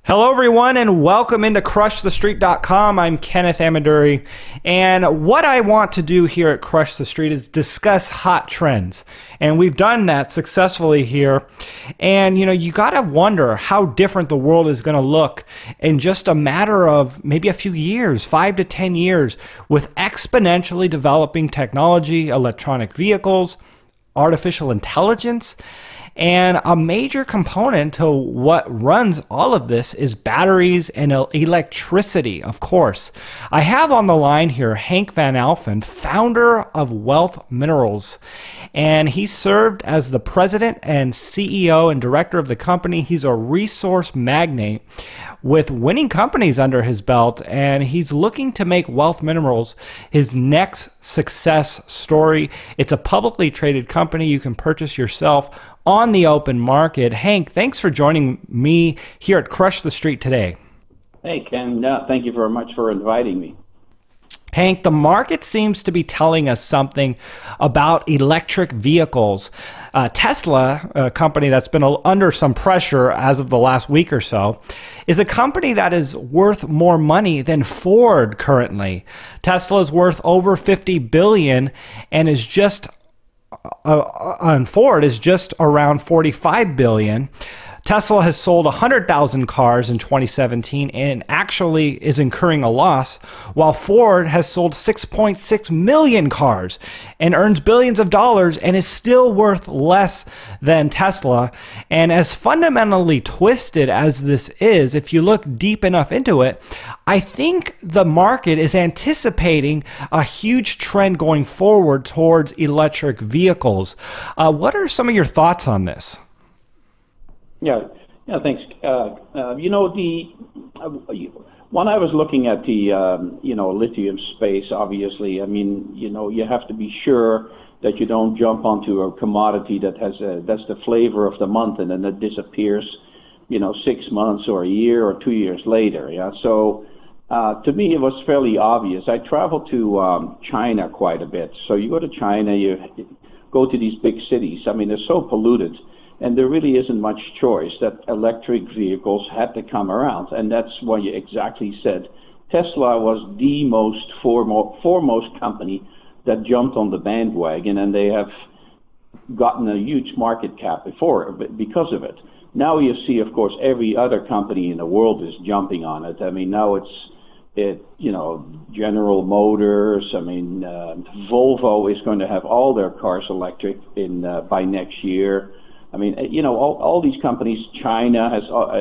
Hello, everyone, and welcome into CrushTheStreet.com. I'm Kenneth Amaduri, and what I want to do here at Crush the Street is discuss hot trends, and we've done that successfully here. And you gotta wonder how different the world is going to look in just a matter of maybe a few years, 5 to 10 years, with exponentially developing technology, electronic vehicles, artificial intelligence. And a major component to what runs all of this is batteries and electricity, of course. I have on the line here Henk Van Alphen, founder of Wealth Minerals. And he served as the president and CEO and director of the company. He's a resource magnate with winning companies under his belt, and he's looking to make Wealth Minerals his next success story. It's a publicly traded company you can purchase yourself on the open market. Henk, thanks for joining me here at Crush the Street today. Hey, Ken. Thank you very much for inviting me. Henk, the market seems to be telling us something about electric vehicles. Tesla, a company that's been under some pressure as of the last week or so, is a company that is worth more money than Ford currently. Tesla is worth over $50 billion and is just on Ford is just around $45 billion. Tesla has sold 100,000 cars in 2017 and actually is incurring a loss, while Ford has sold 6.6 million cars and earns billions of dollars and is still worth less than Tesla. And as fundamentally twisted as this is, if you look deep enough into it, I think the market is anticipating a huge trend going forward towards electric vehicles. What are some of your thoughts on this? Yeah, thanks. When I was looking at the, lithium space, obviously, you have to be sure that you don't jump onto a commodity that has that's the flavor of the month and then it disappears, 6 months or a year or 2 years later. Yeah. So to me, it was fairly obvious. I traveled to China quite a bit. So you go to China, you go to these big cities. They're so polluted. And there really isn't much choice that electric vehicles had to come around. And that's what you exactly said. Tesla was the most foremost company that jumped on the bandwagon, and they have gotten a huge market cap because of it. Now you see, of course, every other company in the world is jumping on it. Now General Motors, Volvo is going to have all their cars electric by next year. All these companies. China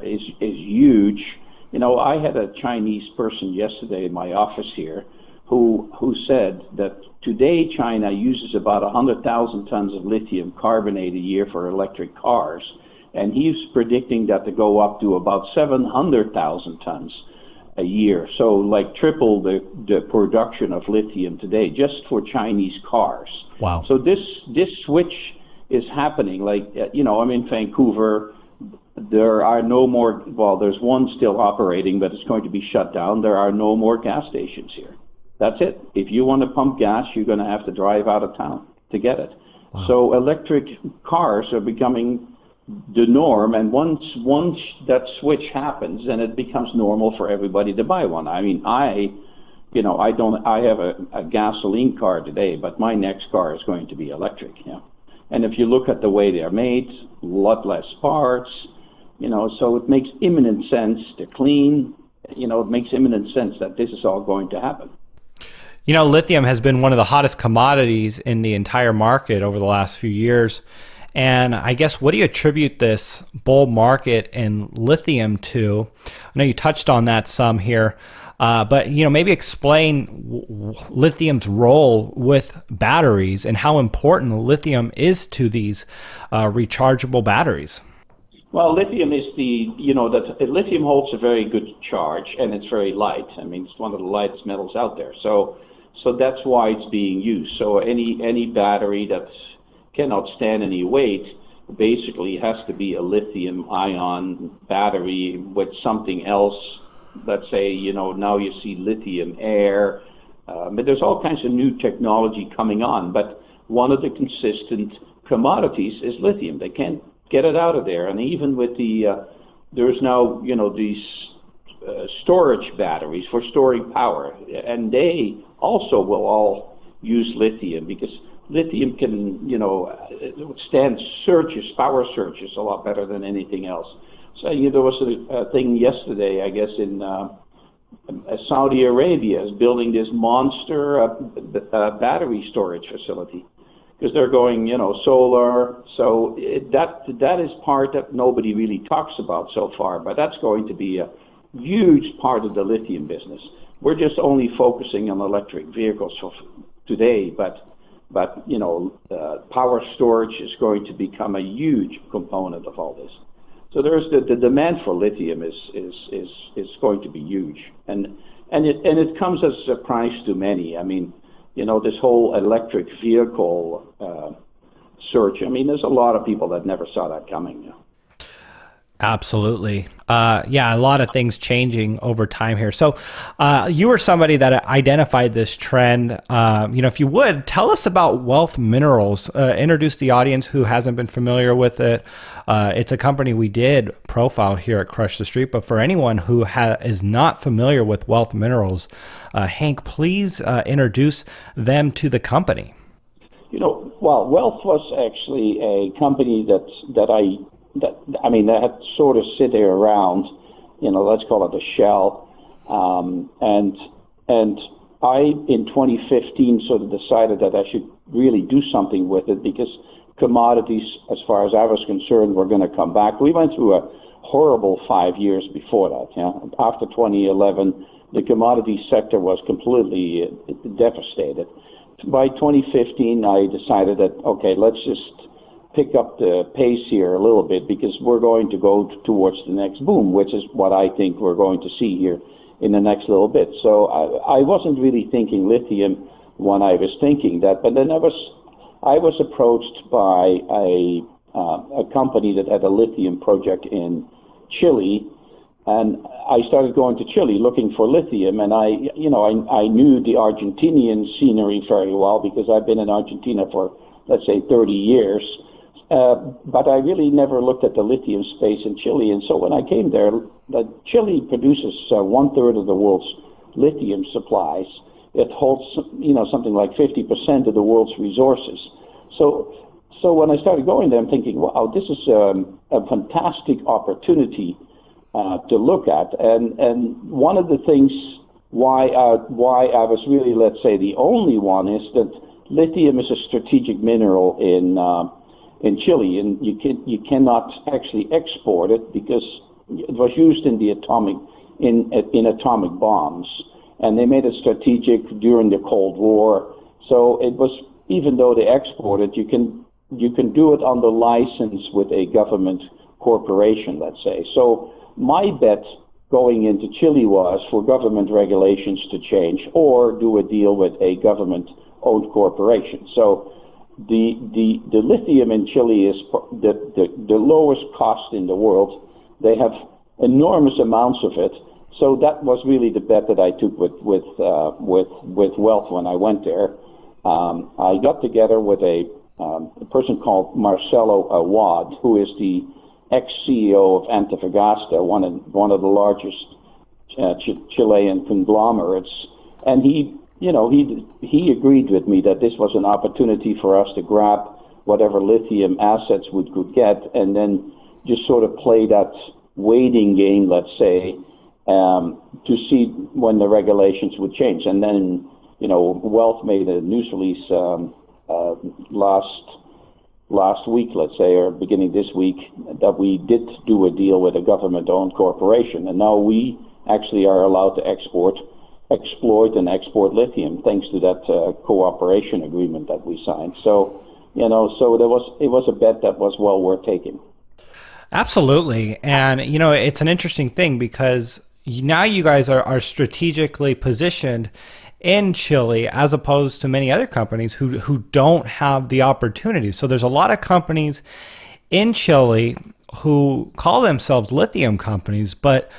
is huge. I had a Chinese person yesterday in my office here who said that today China uses about 100,000 tons of lithium carbonate a year for electric cars, and he's predicting that to go up to about 700,000 tons a year. So like triple the production of lithium today just for Chinese cars. Wow. So this switch is happening. I'm in Vancouver. There are no more, there's one still operating, but it's going to be shut down. There are no more gas stations here. That's it. If you want to pump gas, you're going to have to drive out of town to get it. Wow. So electric cars are becoming the norm, and once that switch happens, then it becomes normal for everybody to buy one. I have a gasoline car today, but my next car is going to be electric. Yeah. And if you look at the way they're made, a lot less parts, so it makes imminent sense. They're clean. It makes imminent sense that this is all going to happen. Lithium has been one of the hottest commodities in the entire market over the last few years. And I guess, what do you attribute this bull market in lithium to? I know you touched on that some here. But maybe explain lithium's role with batteries and how important lithium is to these rechargeable batteries. Well, lithium is lithium holds a very good charge, and it's very light. It's one of the lightest metals out there. So that's why it's being used. So any battery that cannot stand any weight basically has to be a lithium-ion battery with something else. Let's say, now you see lithium air, but there's all kinds of new technology coming on. But one of the consistent commodities is lithium. They can't get it out of there. And even with the there's now, these storage batteries for storing power, and they also will all use lithium because lithium can, withstand power surges a lot better than anything else. So there was a thing yesterday, I guess, in Saudi Arabia is building this monster battery storage facility because they're going, solar. So that is part that nobody really talks about so far, but that's going to be a huge part of the lithium business. We're just only focusing on electric vehicles today, but power storage is going to become a huge component of all this. So there's the demand for lithium is going to be huge, and it comes as a surprise to many. I mean, this whole electric vehicle surge. I mean, there's a lot of people that never saw that coming. Absolutely. Yeah, a lot of things changing over time here. So you were somebody that identified this trend. If you would, tell us about Wealth Minerals. Introduce the audience who hasn't been familiar with it. It's a company we did profile here at Crush the Street, but for anyone who is not familiar with Wealth Minerals, Henk, please introduce them to the company. Wealth was actually a company that had sort of sit there around, let's call it a shell. And I, in 2015, sort of decided that I should really do something with it because commodities, as far as I was concerned, were going to come back. We went through a horrible 5 years before that. After 2011, the commodity sector was completely devastated. By 2015, I decided that, okay, let's just pick up the pace here a little bit because we're going to go towards the next boom, which is what I think we're going to see here in the next little bit. So I wasn't really thinking lithium when I was thinking that, but then I was approached by a company that had a lithium project in Chile, and I started going to Chile looking for lithium, and I knew the Argentinian scenery very well because I've been in Argentina for, let's say, 30 years. But I really never looked at the lithium space in Chile. And so when I came there, Chile produces 1/3 of the world's lithium supplies. It holds, something like 50% of the world's resources. So when I started going there, I'm thinking, wow, this is a fantastic opportunity to look at. And one of the things why I was really, let's say, the only one is that lithium is a strategic mineral in Chile, and you cannot actually export it because it was used in the atomic bombs, and they made it strategic during the Cold War. So it was, even though they export it, you can do it under license with a government corporation, let's say. So my bet going into Chile was for government regulations to change or do a deal with a government-owned corporation. So the lithium in Chile is the lowest cost in the world. They have enormous amounts of it. So that was really the bet that I took with Wealth when I went there. I got together with a person called Marcelo Awad, who is the ex-CEO of Antofagasta, one of the largest Chilean conglomerates, and he agreed with me that this was an opportunity for us to grab whatever lithium assets we could get, and then just sort of play that waiting game, let's say, to see when the regulations would change. And then, Wealth made a news release last week, let's say, or beginning this week, that we did do a deal with a government-owned corporation, and now we actually are allowed to exploit and export lithium thanks to that cooperation agreement that we signed. So, it was a bet that was well worth taking. Absolutely. And, it's an interesting thing because now you guys are strategically positioned in Chile as opposed to many other companies who don't have the opportunity. So there's a lot of companies in Chile who call themselves lithium companies, but,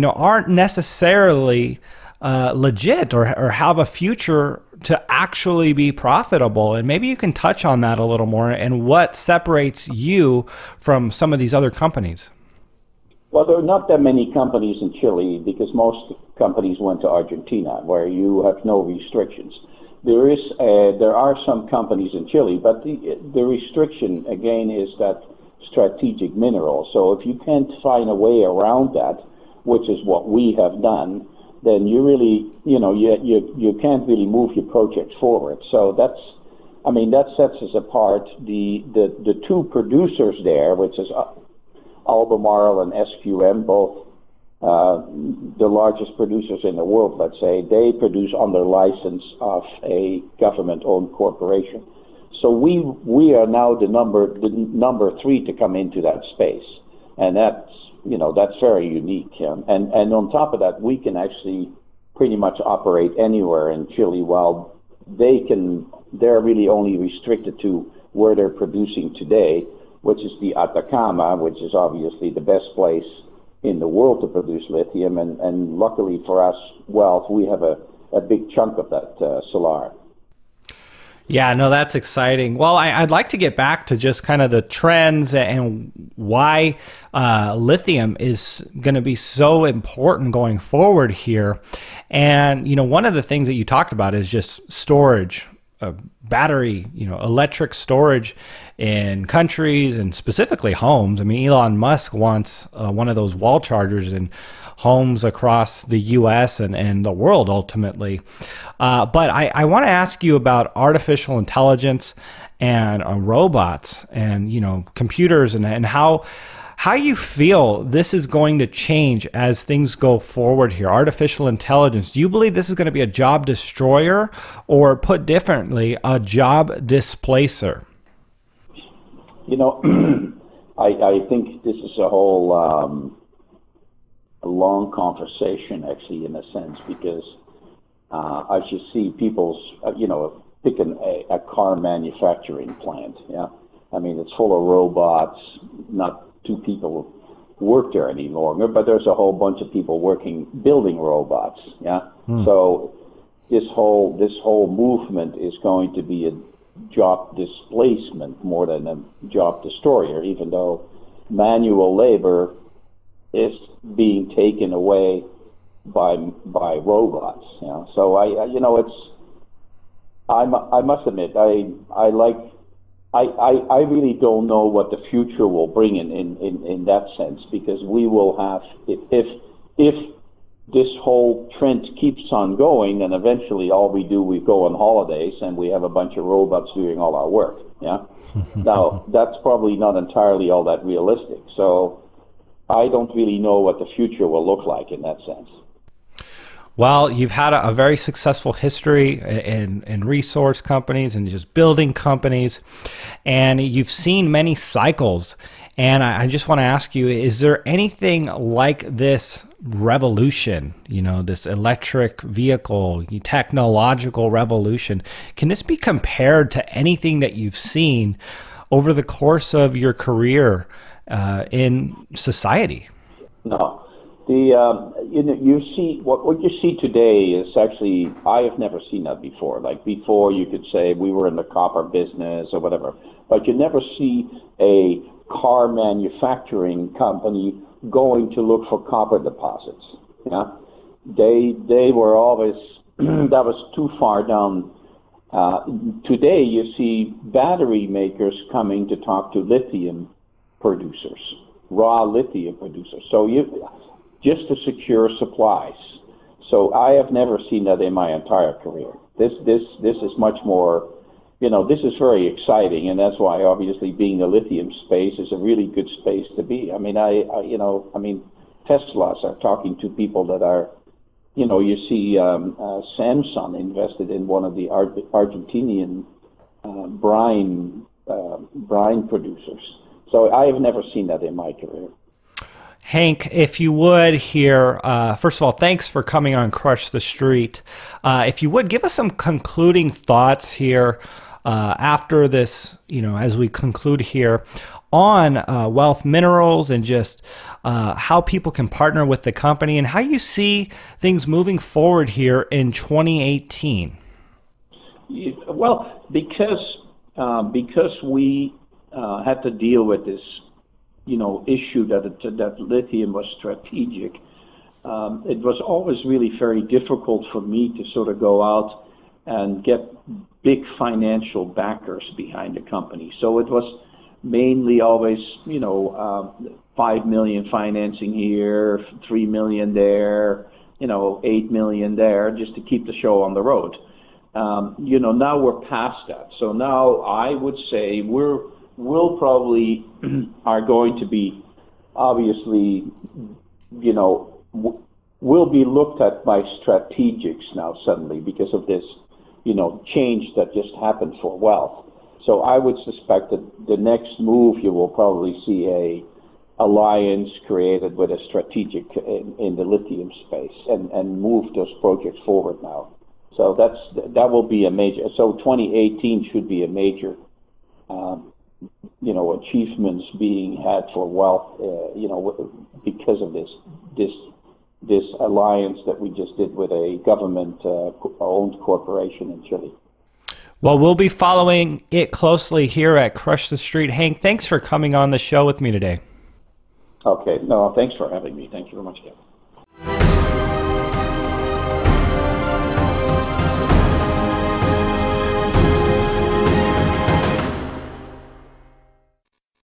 aren't necessarily legit or have a future to actually be profitable. And maybe you can touch on that a little more and what separates you from some of these other companies. Well, there are not that many companies in Chile because most companies went to Argentina, where you have no restrictions. There are some companies in Chile, but the restriction again is that strategic mineral. So if you can't find a way around that, which is what we have done, then you really, you can't really move your project forward. So that sets us apart. The two producers there, which is Albemarle and SQM, both the largest producers in the world, let's say, they produce under license of a government-owned corporation. So we are now the number three to come into that space, and that's very unique. And on top of that, we can actually pretty much operate anywhere in Chile, while they're really only restricted to where they're producing today, which is the Atacama, which is obviously the best place in the world to produce lithium. And luckily for us, Wealth, we have a big chunk of that salar. Yeah, no, that's exciting. Well, I'd like to get back to just kind of the trends and why lithium is going to be so important going forward here. And, one of the things that you talked about is just storage, battery, electric storage in countries and specifically homes. I mean, Elon Musk wants one of those wall chargers in homes across the U.S. and the world ultimately. But I want to ask you about artificial intelligence and robots and, computers and how you feel this is going to change as things go forward here. Artificial intelligence, do you believe this is going to be a job destroyer, or put differently, a job displacer? I think this is a whole a long conversation, actually, in a sense, because as you see people's, picking a car manufacturing plant, yeah? I mean, it's full of robots, not two people work there any longer, but there's a whole bunch of people building robots, yeah? So this whole movement is going to be a job displacement more than a job destroyer, even though manual labor is being taken away by robots. So I must admit I really don't know what the future will bring in that sense, because we will have, if this whole trend keeps on going, then eventually we go on holidays and we have a bunch of robots doing all our work. Yeah. Now that's probably not entirely all that realistic. So I don't really know what the future will look like in that sense. Well, you've had a very successful history in resource companies and just building companies, and you've seen many cycles. And I just want to ask you, is there anything like this revolution, this electric vehicle, technological revolution? Can this be compared to anything that you've seen over the course of your career in society? No. You see what you see today is actually, I have never seen that before. Like before, you could say we were in the copper business or whatever, but you never see a car manufacturing company going to look for copper deposits. Yeah, they were always that was too far down. Today, you see battery makers coming to talk to lithium producers, raw lithium producers. So just to secure supplies. So I have never seen that in my entire career. This is much more, this is very exciting, and that's why obviously being the lithium space is a really good space to be. I mean, Teslas are talking to people that are, you see Samsung invested in one of the Argentinian brine producers. So I have never seen that in my career. Henk, if you would here, first of all, thanks for coming on Crush the Street. If you would, give us some concluding thoughts here after this, as we conclude here on Wealth Minerals and just how people can partner with the company and how you see things moving forward here in 2018. Well, because we had to deal with this issue that lithium was strategic, it was always really very difficult for me to sort of go out and get big financial backers behind the company. So it was mainly always, 5 million financing here, 3 million there, 8 million there, just to keep the show on the road. Now we're past that. So now I would say we'll probably are going to be, obviously, will be looked at by strategics now suddenly because of this, change that just happened for wealth. So I would suspect that the next move you will probably see a alliance created with a strategic in the lithium space and move those projects forward now. So that will be a major. So 2018 should be a major, achievements being had for wealth, because of this alliance that we just did with a government-owned corporation in Chile. Well, we'll be following it closely here at Crush the Street. Henk, thanks for coming on the show with me today. Okay. No, thanks for having me. Thank you very much, Kevin.